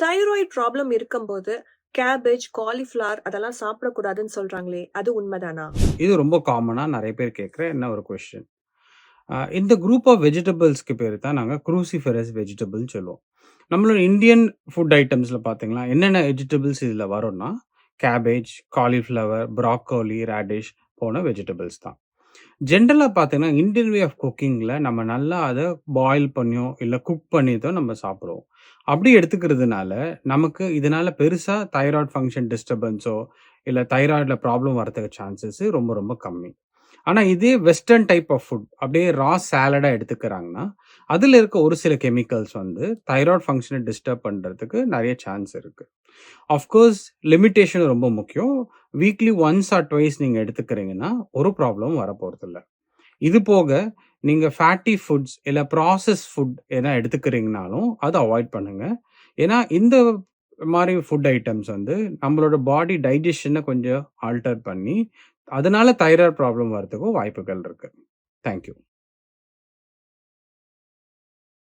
Thyroid problem இருக்கும்போது, cabbage, cauliflower அதெல்லாம் சாப்பிடக்கூடாதுன்னு சொல்றாங்களே, அது உண்மைதானா? இது ரொம்ப காமனா நெறைய பேர் கேட்கிற என்ன ஒரு கொஸ்டின். இந்த குரூப் ஆஃப் வெஜிடபிள்ஸ்க்கு பேரு தான் நாங்க க்ரூசிஃபெரஸ் வெஜிடபிள்ஸ் சொல்லுவோம். நம்மளோட இந்தியன் ஃபுட் ஐட்டம்ஸ்ல பார்த்தீங்கன்னா, என்னென்ன வெஜிடபிள்ஸ் இதுல வரும்னா, கேபேஜ், காலிஃப்ளவர், ப்ரோக்கோலி, ராடிஷ் போன வெஜிடபிள்ஸ் தான். ஜென்ரலா பார்த்தீங்கன்னா, இந்தியன் வே ஆஃப் குக்கிங்ல நம்ம நல்லா அத பாயில் பண்ணியோ, இல்ல குக் பண்ணியோ நம்ம சாப்பிடுவோம். அப்படி எடுத்துக்கிறதுனால, நமக்கு இதனால பெருசா தைராய்டு ஃபங்ஷன் டிஸ்டர்பன்ஸோ, இல்ல தைராய்டுல ப்ராப்ளம் வரதுக்கு சான்சஸ் ரொம்ப ரொம்ப கம்மி. ஆனா இதே வெஸ்டர்ன் டைப் ஆஃப் ஃபுட் அப்படியே ரா சாலடா எடுத்துக்கிறாங்கன்னா, அதுல இருக்க ஒரு சில கெமிக்கல்ஸ் வந்து தைராய்டு ஃபங்ஷன டிஸ்டர்ப் பண்றதுக்கு நெறைய சான்ஸ் இருக்கு. ஆஃப் கோர்ஸ் லிமிட்டேஷன் ரொம்ப முக்கியம். வீக்லி ஒன்ஸ் ஆர் ட்வைஸ் நீங்க எடுத்துக்கிறீங்கன்னா, ஒரு ப்ராப்ளமும் வரப்போறதில்ல. இது போக நீங்க ஃபேட்டி ஃபுட்ஸ் இல்ல ப்ராசஸ்ட் ஃபுட் எதா எடுத்துக்கிறீங்கனாலும், அத அவாய்ட் பண்ணுங்க. ஏன்னா, இந்த மாரி ஃபுட் ஐட்டம்ஸ் வந்து நம்மளோட பாடி டைஜஷன கொஞ்சம் ஆல்டர் பண்ணி, அதனால தைராய்டு ப்ராப்ளம் வரதுக்கும் வாய்ப்புகள் இருக்கு. Thank you.